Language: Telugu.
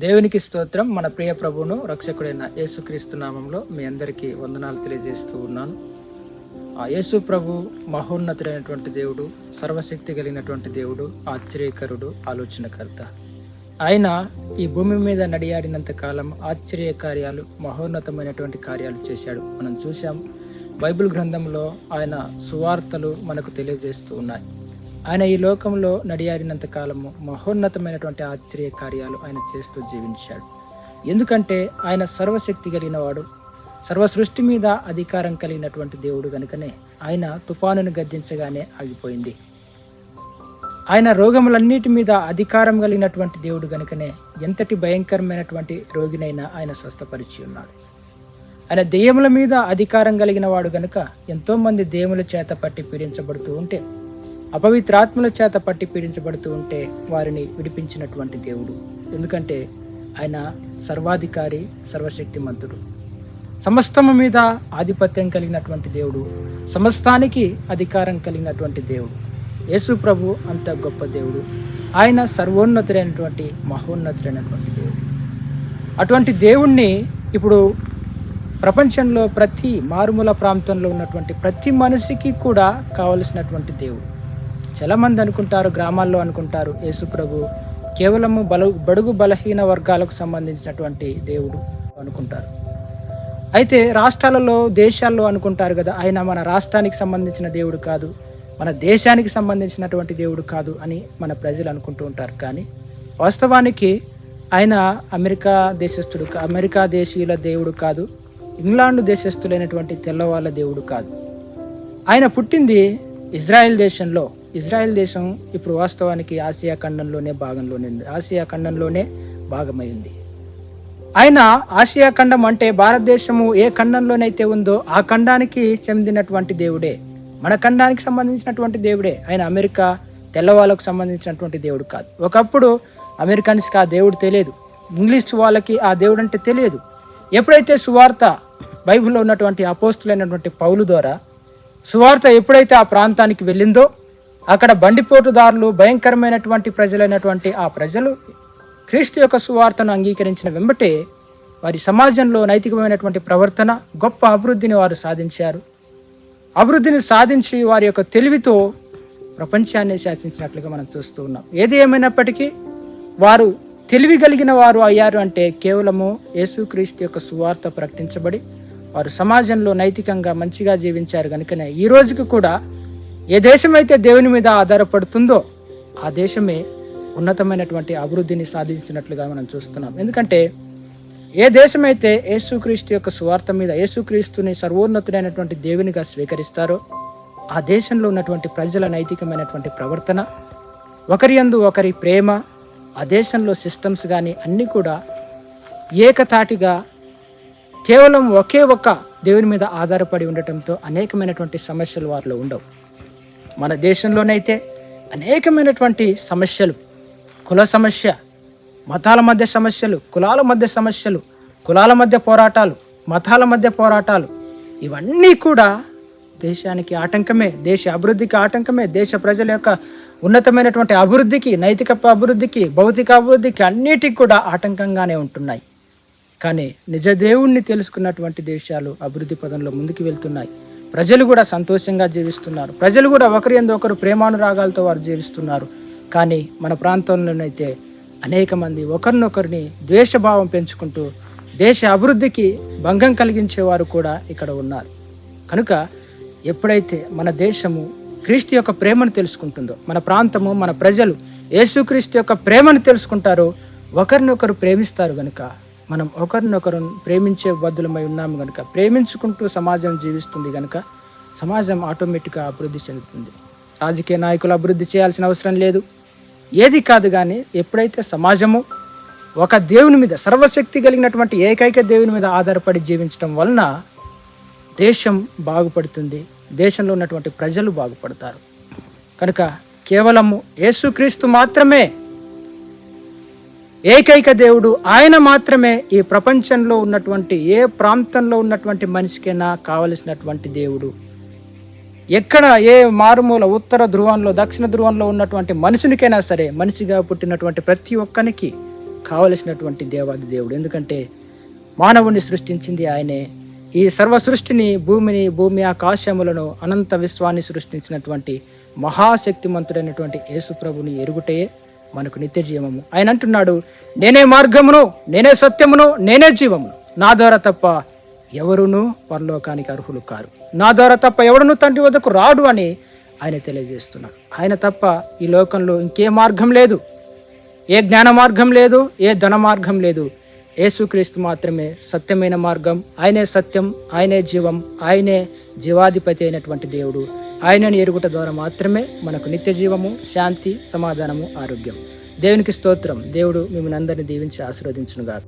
దేవునికి స్తోత్రం. మన ప్రియ ప్రభువును రక్షకుడైన యేసుక్రీస్తు నామంలో మీ అందరికీ వందనాలు తెలియజేస్తూ ఉన్నాను. ఆ యేసు ప్రభు మహోన్నతుడైనటువంటి దేవుడు, సర్వశక్తి కలిగినటువంటి దేవుడు, ఆశ్చర్యకరుడు, ఆలోచనకర్త. ఆయన ఈ భూమి మీద నడియాడినంత కాలం ఆశ్చర్య కార్యాలు, మహోన్నతమైనటువంటి కార్యాలు చేశాడు. మనం చూసాం. బైబిల్ గ్రంథంలో ఆయన సువార్తలు మనకు తెలియజేస్తూ ఉన్నాయి. ఆయన ఈ లోకంలో నడియాడినంత కాలము మహోన్నతమైనటువంటి ఆశ్చర్య కార్యాలు ఆయన చేస్తూ జీవించాడు. ఎందుకంటే ఆయన సర్వశక్తి కలిగిన వాడు, సర్వ సృష్టి మీద అధికారం కలిగినటువంటి దేవుడు కనుకనే ఆయన తుఫానును గద్దించగానే ఆగిపోయింది. ఆయన రోగములన్నిటి మీద అధికారం కలిగినటువంటి దేవుడు కనుకనే ఎంతటి భయంకరమైనటువంటి రోగినైనా ఆయన స్వస్థపరిచి ఉన్నాడు. ఆయన దెయ్యముల మీద అధికారం కలిగిన వాడు కనుక ఎంతోమంది దెయ్యముల చేత పట్టి పీడించబడుతూ ఉంటే, అపవిత్రాత్మల చేత పట్టి పీడించబడుతూ ఉంటే వారిని విడిపించినటువంటి దేవుడు. ఎందుకంటే ఆయన సర్వాధికారి, సర్వశక్తిమంతుడు, సమస్తము మీద ఆధిపత్యం కలిగినటువంటి దేవుడు, సమస్తానికి అధికారం కలిగినటువంటి దేవుడు. యేసు ప్రభు అంత గొప్ప దేవుడు. ఆయన సర్వోన్నతుడైనటువంటి మహోన్నతుడైనటువంటి దేవుడు. అటువంటి దేవుణ్ణి ఇప్పుడు ప్రపంచంలో ప్రతి మారుమూల ప్రాంతంలో ఉన్నటువంటి ప్రతి మనిషికి కూడా కావలసినటువంటి దేవుడు. చాలామంది అనుకుంటారు, గ్రామాల్లో అనుకుంటారు, యేసు ప్రభు కేవలము బడుగు బలహీన వర్గాలకు సంబంధించినటువంటి దేవుడు అనుకుంటారు. అయితే రాష్ట్రాలలో, దేశాల్లో అనుకుంటారు కదా, ఆయన మన రాష్ట్రానికి సంబంధించిన దేవుడు కాదు, మన దేశానికి సంబంధించినటువంటి దేవుడు కాదు అని మన ప్రజలు అనుకుంటూ ఉంటారు. కానీ వాస్తవానికి ఆయన అమెరికా దేశీయుల దేవుడు కాదు, ఇంగ్లాండ్ దేశస్థులైనటువంటి తెల్లవాళ్ళ దేవుడు కాదు. ఆయన పుట్టింది ఇజ్రాయెల్ దేశంలో. ఇజ్రాయెల్ దేశం ఇప్పుడు వాస్తవానికి ఆసియా ఖండంలోనే భాగమైంది. ఆయన ఆసియా ఖండం అంటే భారతదేశము ఏ ఖండంలోనైతే ఉందో ఆ ఖండానికి చెందినటువంటి దేవుడే, మన ఖండానికి సంబంధించినటువంటి దేవుడే. ఆయన అమెరికా తెల్లవాళ్ళకు సంబంధించినటువంటి దేవుడు కాదు. ఒకప్పుడు అమెరికన్స్కి ఆ దేవుడు తెలియదు, ఇంగ్లీష్ వాళ్ళకి ఆ దేవుడు అంటే తెలియదు. ఎప్పుడైతే సువార్త బైబిల్లో ఉన్నటువంటి అపోస్తులైనటువంటి పౌలు ద్వారా సువార్త ఎప్పుడైతే ఆ ప్రాంతానికి వెళ్ళిందో, అక్కడ బండిపోటుదారులు, భయంకరమైనటువంటి ప్రజలైనటువంటి ఆ ప్రజలు క్రీస్తు యొక్క సువార్తను అంగీకరించిన వెంబటే వారి సమాజంలో నైతికమైనటువంటి ప్రవర్తన, గొప్ప అభివృద్ధిని వారు సాధించారు. అభివృద్ధిని సాధించి వారి యొక్క తెలివితో ప్రపంచాన్ని శాసించినట్లుగా మనం చూస్తూ ఉన్నాం. ఏది ఏమైనప్పటికీ వారు తెలివి కలిగిన వారు అయ్యారు అంటే కేవలము యేసుక్రీస్తు యొక్క సువార్త ప్రకటించబడి వారు సమాజంలో నైతికంగా మంచిగా జీవించారు కనుకనే ఈ రోజుకి కూడా ఏ దేశమైతే దేవుని మీద ఆధారపడుతుందో ఆ దేశమే ఉన్నతమైనటువంటి అభివృద్ధిని సాధించినట్లుగా మనం చూస్తున్నాం. ఎందుకంటే ఏ దేశమైతే యేసుక్రీస్తు యొక్క సువార్త మీద యేసుక్రీస్తుని సర్వోన్నతుడైనటువంటి దేవునిగా స్వీకరిస్తారో ఆ దేశంలో ఉన్నటువంటి ప్రజల నైతికమైనటువంటి ప్రవర్తన, ఒకరి యందు ఒకరి ప్రేమ, ఆ దేశంలో సిస్టమ్స్ కానీ అన్నీ కూడా ఏకతాటిగా కేవలం ఒకే ఒక్క దేవుని మీద ఆధారపడి ఉండటంతో అనేకమైనటువంటి సమస్యలు వారిలో ఉండవు. మన దేశంలోనైతే అనేకమైనటువంటి సమస్యలు, కుల సమస్య, మతాల మధ్య సమస్యలు, కులాల మధ్య సమస్యలు, కులాల మధ్య పోరాటాలు, మతాల మధ్య పోరాటాలు, ఇవన్నీ కూడా దేశానికి ఆటంకమే, దేశ అభివృద్ధికి ఆటంకమే, దేశ ప్రజల యొక్క ఉన్నతమైనటువంటి అభివృద్ధికి, నైతిక అభివృద్ధికి, భౌతిక అభివృద్ధికి అన్నిటికీ కూడా ఆటంకంగానే ఉంటున్నాయి. కానీ నిజ దేవుణ్ణి తెలుసుకున్నటువంటి దేశాలు అభివృద్ధి పదంలో ముందుకు వెళ్తున్నాయి. ప్రజలు కూడా సంతోషంగా జీవిస్తున్నారు. ప్రజలు కూడా ఒకరి యందు ఒకరు ప్రేమానురాగాలతో వారు జీవిస్తున్నారు. కానీ మన ప్రాంతంలోనైతే అనేక మంది ఒకరినొకరిని ద్వేషభావం పెంచుకుంటూ దేశ అభివృద్ధికి భంగం కలిగించేవారు కూడా ఇక్కడ ఉన్నారు. కనుక ఎప్పుడైతే మన దేశము క్రీస్తు యొక్క ప్రేమను తెలుసుకుంటుందో, మన ప్రాంతము, మన ప్రజలు యేసుక్రీస్తు యొక్క ప్రేమను తెలుసుకుంటారో, ఒకరినొకరు ప్రేమిస్తారు గనుక, మనం ఒకరినొకరు ప్రేమించే బద్దులమై ఉన్నాము కనుక, ప్రేమించుకుంటూ సమాజం జీవిస్తుంది కనుక సమాజం ఆటోమేటిక్గా అభివృద్ధి చెందుతుంది. రాజకీయ నాయకులు అభివృద్ధి చేయాల్సిన అవసరం లేదు, ఏది కాదు. కానీ ఎప్పుడైతే సమాజము ఒక దేవుని మీద, సర్వశక్తి కలిగినటువంటి ఏకైక దేవుని మీద ఆధారపడి జీవించడం వలన దేశం బాగుపడుతుంది, దేశంలో ఉన్నటువంటి ప్రజలు బాగుపడతారు. కనుక కేవలము యేసుక్రీస్తు మాత్రమే ఏకైక దేవుడు, ఆయన మాత్రమే ఈ ప్రపంచంలో ఉన్నటువంటి ఏ ప్రాంతంలో ఉన్నటువంటి మనిషికైనా కావలసినటువంటి దేవుడు. ఎక్కడ ఏ మారుమూల ఉత్తర ధ్రువంలో, దక్షిణ ధ్రువంలో ఉన్నటువంటి మనుషునికైనా సరే, మనిషిగా పుట్టినటువంటి ప్రతి ఒక్కరికి కావలసినటువంటి దేవాది దేవుడు. ఎందుకంటే మానవుణ్ణి సృష్టించింది ఆయనే. ఈ సర్వ సృష్టిని, భూమి ఆకాశములను, అనంత విశ్వాన్ని సృష్టించినటువంటి మహాశక్తిమంతుడైనటువంటి యేసు ప్రభుని ఎరుగుటే మనకు నిత్య జీవము. ఆయన అంటున్నాడు, నేనే మార్గమును, నేనే సత్యమును, నేనే జీవమును, నా ద్వారా తప్ప ఎవరునూ పరలోకానికి అర్హులు కారు, నా ద్వారా తప్ప ఎవడునూ తండ్రి వద్దకు రాడు అని ఆయన తెలియజేస్తున్నాడు. ఆయన తప్ప ఈ లోకంలో ఇంకే మార్గం లేదు, ఏ జ్ఞాన మార్గం లేదు, ఏ ధన మార్గం లేదు. యేసుక్రీస్తు మాత్రమే సత్యమైన మార్గం. ఆయనే సత్యం, ఆయనే జీవం, ఆయనే జీవాధిపతి అయినటువంటి దేవుడు. ఆయనని ఎరుగుట ద్వారా మాత్రమే మనకు నిత్య జీవము, శాంతి, సమాధానము, ఆరోగ్యం. దేవునికి స్తోత్రం. దేవుడు మిమ్మల్ని అందరినీ దీవించి ఆశీర్వదించునుగాక.